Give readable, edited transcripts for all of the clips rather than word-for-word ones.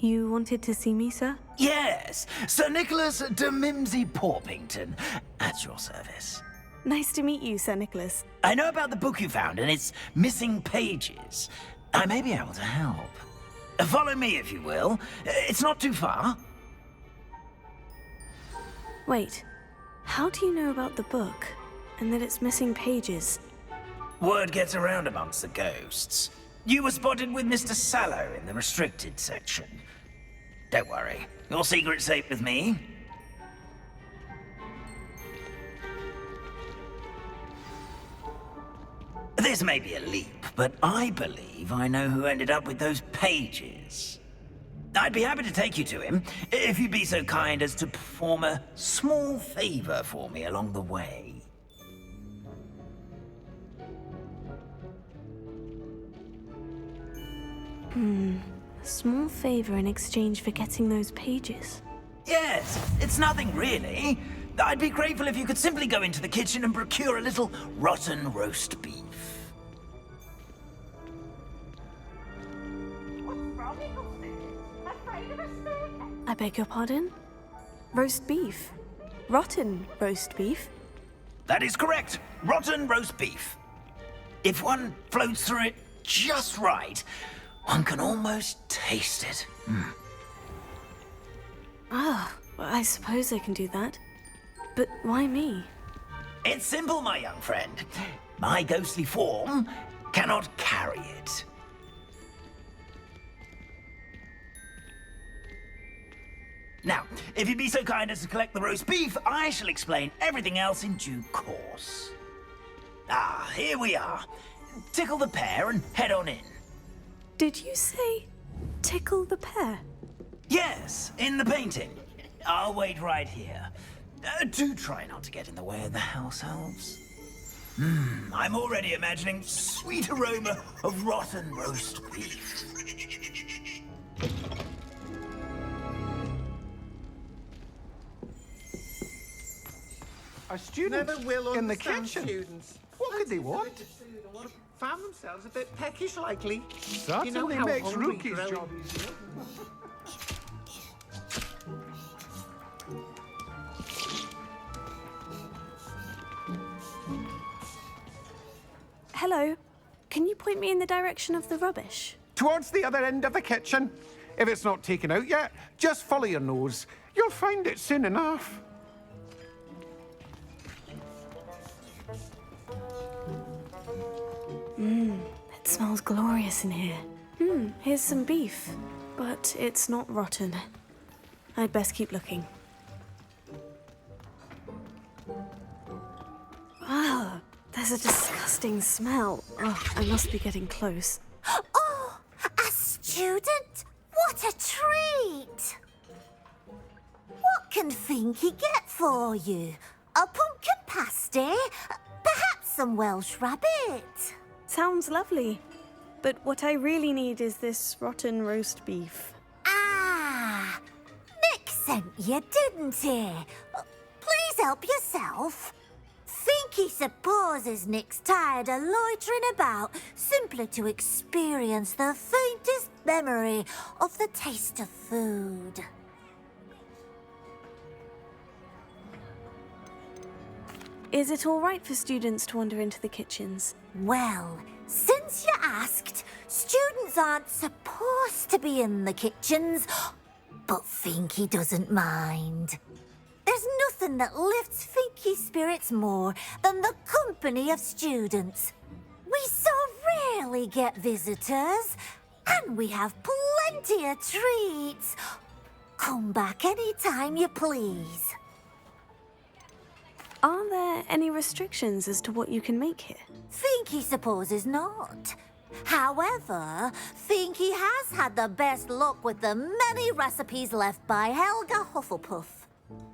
You wanted to see me, sir? Yes, Sir Nicholas de Mimsy Porpington, at your service. Nice to meet you, Sir Nicholas. I know about the book you found and its missing pages. I may be able to help. Follow me, if you will. It's not too far. Wait, how do you know about the book, and that it's missing pages? Word gets around amongst the ghosts. You were spotted with Mr. Sallow in the restricted section. Don't worry, your secret's safe with me. This may be a leap, but I believe I know who ended up with those pages. I'd be happy to take you to him, if you'd be so kind as to perform a small favor for me along the way. A small favor in exchange for getting those pages. Yes, it's nothing really. I'd be grateful if you could simply go into the kitchen and procure a little rotten roast beef. I beg your pardon? Roast beef? Rotten roast beef? That is correct. Rotten roast beef. If one floats through it just right, one can almost taste it. Well, I suppose I can do that. But why me? It's simple, my young friend. My ghostly form cannot carry it. Now, if you'd be so kind as to collect the roast beef, I shall explain everything else in due course. Ah, here we are. Tickle the pear and head on in. Did you say tickle the pear? Yes, in the painting. I'll wait right here. Do try not to get in the way of the house elves. I'm already imagining sweet aroma of rotten roast beef. A student Never will in the understand kitchen. students. What could they want? Found themselves a bit peckish, likely. Certainly you know how makes hungry Rookie's grow- job easier. Hello. Can you point me in the direction of the rubbish? Towards the other end of the kitchen. If it's not taken out yet, just follow your nose. You'll find it soon enough. It smells glorious in here. Here's some beef. But it's not rotten. I'd best keep looking. Ah, there's a disgusting smell. Oh, I must be getting close. Oh, a student? What a treat! What can Finky get for you? A pumpkin pasty? Perhaps some Welsh rabbit? Sounds lovely. But what I really need is this rotten roast beef. Ah, Nick sent you, didn't he? Please help yourself. Finky supposes Nick's tired of loitering about simply to experience the faintest memory of the taste of food. Is it all right for students to wander into the kitchens? Well, since you asked, students aren't supposed to be in the kitchens, but Finky doesn't mind. There's nothing that lifts Finky's spirits more than the company of students. We so rarely get visitors, and we have plenty of treats. Come back any time you please. Are there any restrictions as to what you can make here? Finky supposes not. However, Finky has had the best luck with the many recipes left by Helga Hufflepuff.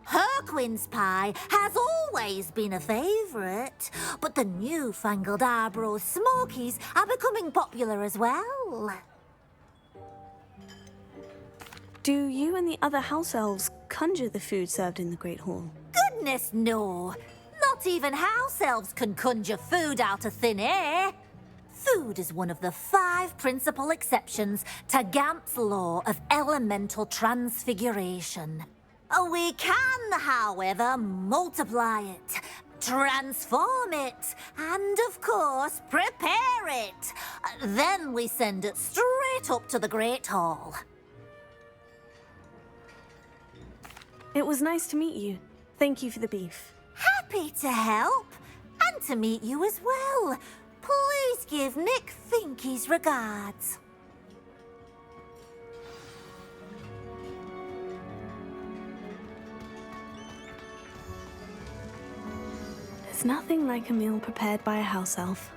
Her quince pie has always been a favourite, but the newfangled Arbroath Smokies are becoming popular as well. Do you and the other house elves conjure the food served in the Great Hall? Goodness, no. Not even house elves can conjure food out of thin air. food is one of the 5 principal exceptions to Gamp's law of elemental transfiguration. We can, however, multiply it, transform it, and of course, prepare it. Then we send it straight up to the Great Hall. It was nice to meet you. Thank you for the beef. Happy to help, and to meet you as well. Please give Nick Finky's regards. There's nothing like a meal prepared by a house elf.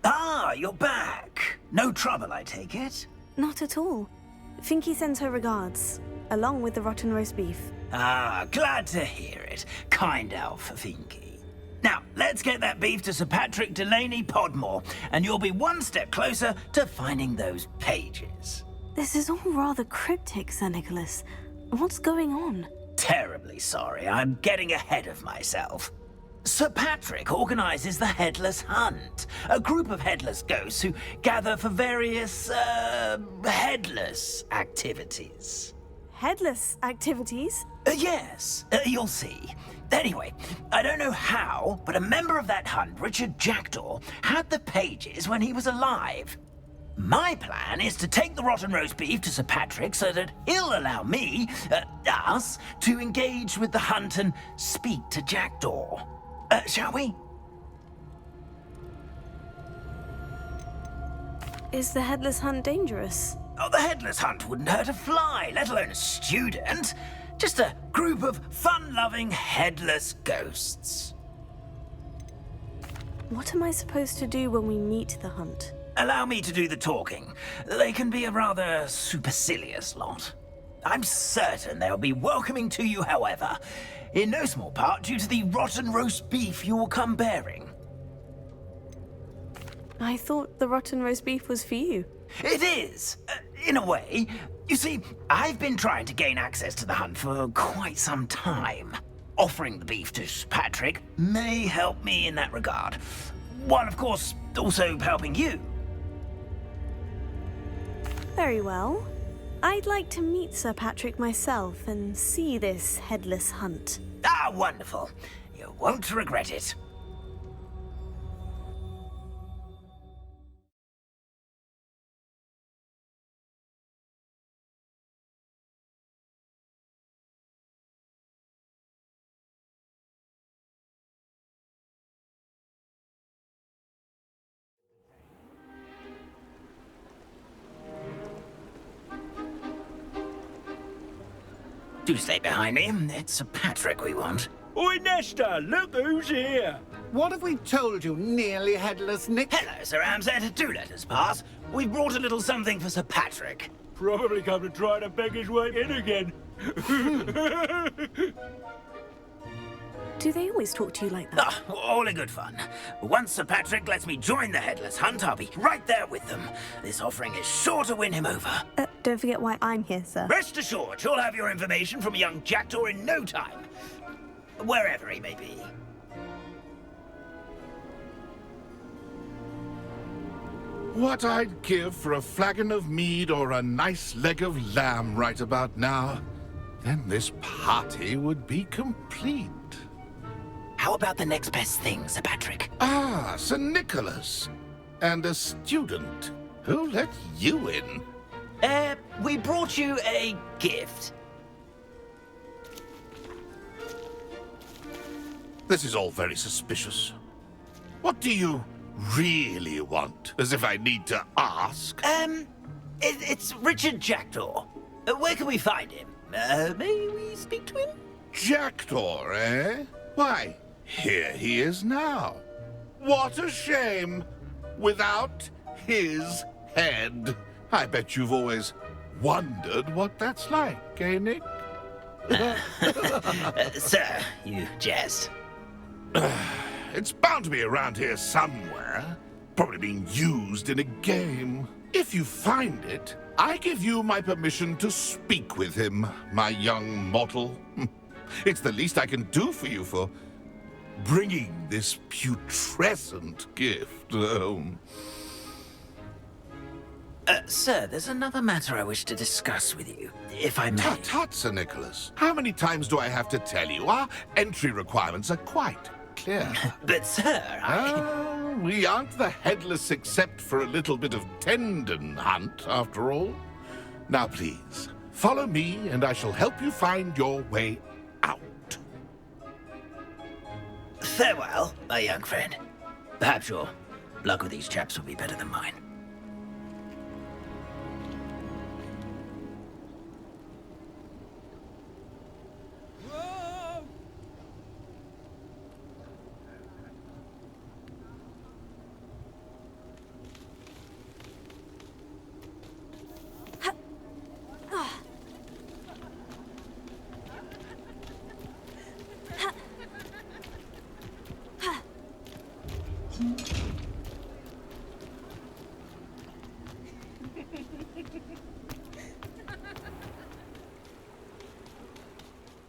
Ah, you're back. No trouble, I take it? Not at all. Finky sends her regards, along with the rotten roast beef. Ah, glad to hear it. Kind elf, Finky. Now, let's get that beef to Sir Patrick Delaney Podmore, and you'll be one step closer to finding those pages. This is all rather cryptic, Sir Nicholas. What's going on? Terribly sorry, I'm getting ahead of myself. Sir Patrick organizes the Headless Hunt, a group of headless ghosts who gather for various, headless activities. Headless activities? Yes, you'll see. Anyway, I don't know how, but a member of that hunt, Richard Jackdaw, had the pages when he was alive. My plan is to take the rotten roast beef to Sir Patrick so that he'll allow me, us, to engage with the hunt and speak to Jackdaw. Shall we? Is the headless hunt dangerous? Oh, the Headless Hunt wouldn't hurt a fly, let alone a student. Just a group of fun-loving headless ghosts. What am I supposed to do when we meet the hunt? Allow me to do the talking. They can be a rather supercilious lot. I'm certain they'll be welcoming to you, however, in no small part due to the rotten roast beef you will come bearing. I thought the rotten roast beef was for you. It is, in a way. You see, I've been trying to gain access to the hunt for quite some time. Offering the beef to Patrick may help me in that regard, while of course also helping you. Very well. I'd like to meet Sir Patrick myself and see this headless hunt. Ah, wonderful. You won't regret it. Do stay behind me. It's Sir Patrick we want. Oi, Nesta, look who's here. What have we told you, nearly headless Nick? Hello, Sir Ramsed. Do let us pass. We've brought a little something for Sir Patrick. Probably come to try to beg his way in again. Do they always talk to you like that? Ah, all in good fun. Once Sir Patrick lets me join the Headless Hunt, I'll be right there with them. This offering is sure to win him over. Don't forget why I'm here, sir. Rest assured, you'll have your information from a young Jackdaw in no time. Wherever he may be. What I'd give for a flagon of mead or a nice leg of lamb right about now. Then this party would be complete. How about the next best thing, Sir Patrick? Ah, Sir Nicholas. And a student. Who let you in? We brought you a gift. This is all very suspicious. What do you really want? As if I need to ask. It's Richard Jackdaw. Where can we find him? May we speak to him? Jackdaw, eh? Why, here he is now. What a shame. Without his head. I bet you've always wondered what that's like, eh, Nick? Sir, you jest. It's bound to be around here somewhere. Probably being used in a game. If you find it, I give you my permission to speak with him, my young mortal. It's the least I can do for you for bringing this putrescent gift home. Sir, there's another matter I wish to discuss with you, if I may. Tut, tut, Sir Nicholas. How many times do I have to tell you? Our entry requirements are quite clear. But, sir, We aren't the headless except for a little bit of tendon hunt, after all. Now, please, follow me, and I shall help you find your way out. Farewell, my young friend. Perhaps your luck with these chaps will be better than mine.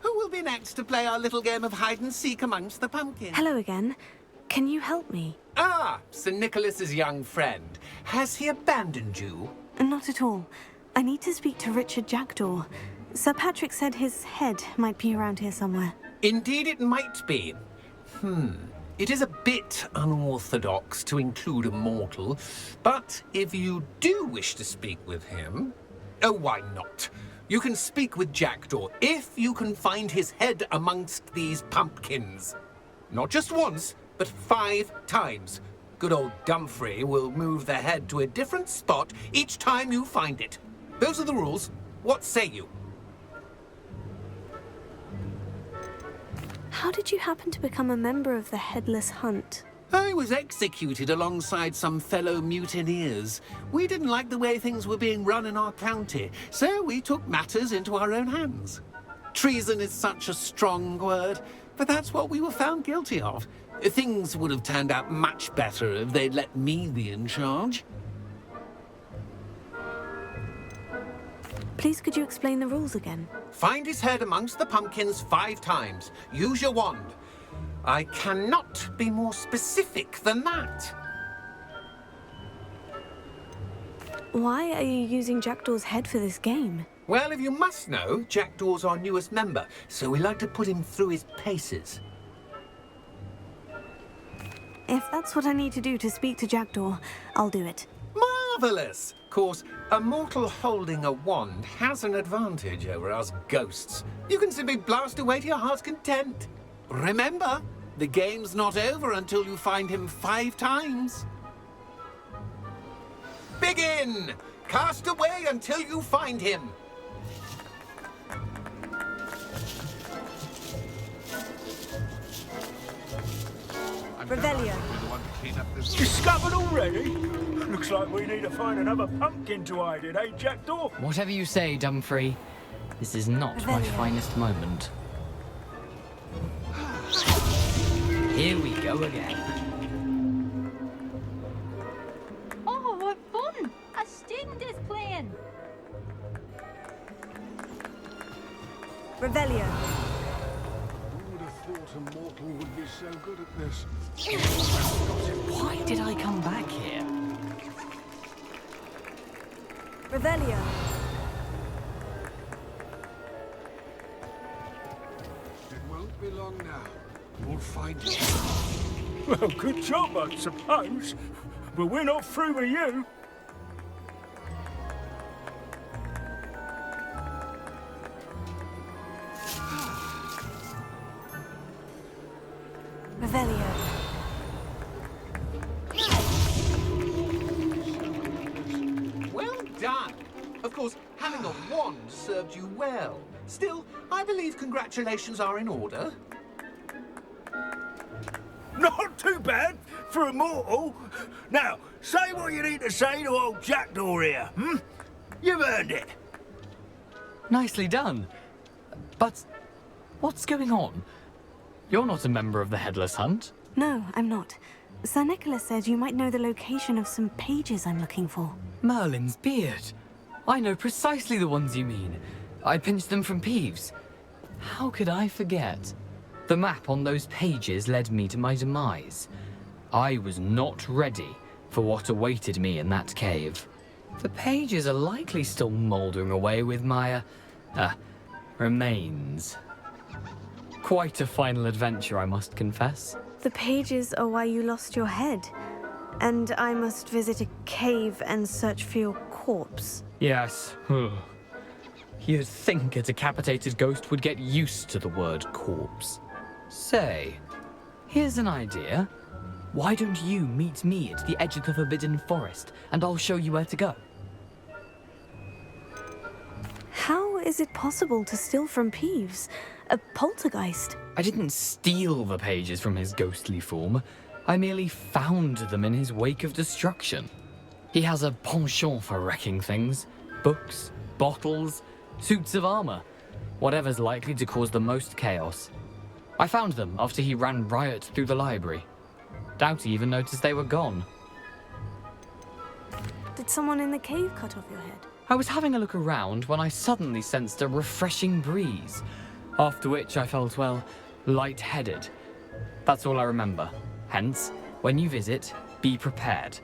Who will be next to play our little game of hide-and-seek amongst the pumpkins? Hello again. Can you help me? Ah, Sir Nicholas's young friend. Has he abandoned you? Not at all. I need to speak to Richard Jackdaw. Sir Patrick said his head might be around here somewhere. Indeed it might be. It is a bit unorthodox to include a mortal, but if you do wish to speak with him... Oh, why not? You can speak with Jackdaw if you can find his head amongst these pumpkins. Not just once, but 5 times. Good old Dumfrey will move the head to a different spot each time you find it. Those are the rules. What say you? How did you happen to become a member of the Headless Hunt? I was executed alongside some fellow mutineers. We didn't like the way things were being run in our county, so we took matters into our own hands. Treason is such a strong word, but that's what we were found guilty of. Things would have turned out much better if they'd let me be in charge. Please could you explain the rules again? Find his head amongst the pumpkins 5 times. Use your wand. I cannot be more specific than that. Why are you using Jackdaw's head for this game? Well, if you must know, Jackdaw's our newest member, so we like to put him through his paces. If that's what I need to do to speak to Jackdaw, I'll do it. Marvellous! Of course, a mortal holding a wand has an advantage over us ghosts. You can simply blast away to your heart's content. Remember, the game's not over until you find him 5 times. Begin! Cast away until you find him. Revelio. Discovered already? Looks like we need to find another pumpkin to hide in, eh, Jackdaw? Whatever you say, Dumfrey. This is not my Revelio. finest moment. Here we go again. Oh, what fun! A student is playing. Revelio. Who would have thought a mortal would be so good at this? Why did I come back here? Revelio. It won't be long now. We'll find it. Well, good job, I suppose. But we're not through with you. Revelio. Well done. Of course, having a wand served you well. Still, I believe congratulations are in order. Not too bad for a mortal. Now, say what you need to say to old Jackdaw here, You've earned it. Nicely done. But what's going on? You're not a member of the Headless Hunt. No, I'm not. Sir Nicholas said you might know the location of some pages I'm looking for. Merlin's beard. I know precisely the ones you mean. I pinched them from Peeves. How could I forget? The map on those pages led me to my demise. I was not ready for what awaited me in that cave. The pages are likely still mouldering away with my, remains. Quite a final adventure, I must confess. The pages are why you lost your head. And I must visit a cave and search for your corpse. Yes. You'd think a decapitated ghost would get used to the word corpse. Say, here's an idea. Why don't you meet me at the edge of the Forbidden Forest, and I'll show you where to go? How is it possible to steal from Peeves? A poltergeist? I didn't steal the pages from his ghostly form. I merely found them in his wake of destruction. He has a penchant for wrecking things. Books, bottles, suits of armor. Whatever's likely to cause the most chaos. I found them after he ran riot through the library. Doubt he even noticed they were gone. Did someone in the cave cut off your head? I was having a look around when I suddenly sensed a refreshing breeze, after which I felt, well, lightheaded. That's all I remember. Hence, when you visit, be prepared.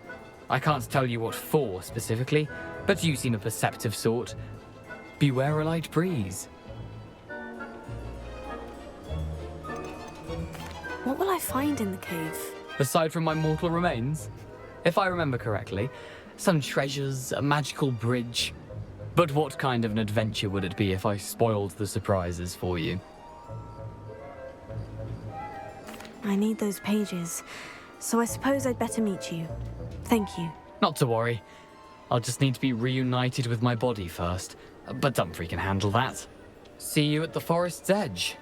I can't tell you what for specifically, but you seem a perceptive sort. Beware a light breeze. What will I find in the cave? Aside from my mortal remains, if I remember correctly, some treasures, a magical bridge. But what kind of an adventure would it be if I spoiled the surprises for you? I need those pages, so I suppose I'd better meet you. Thank you. Not to worry. I'll just need to be reunited with my body first, but Dumfries can handle that. See you at the forest's edge.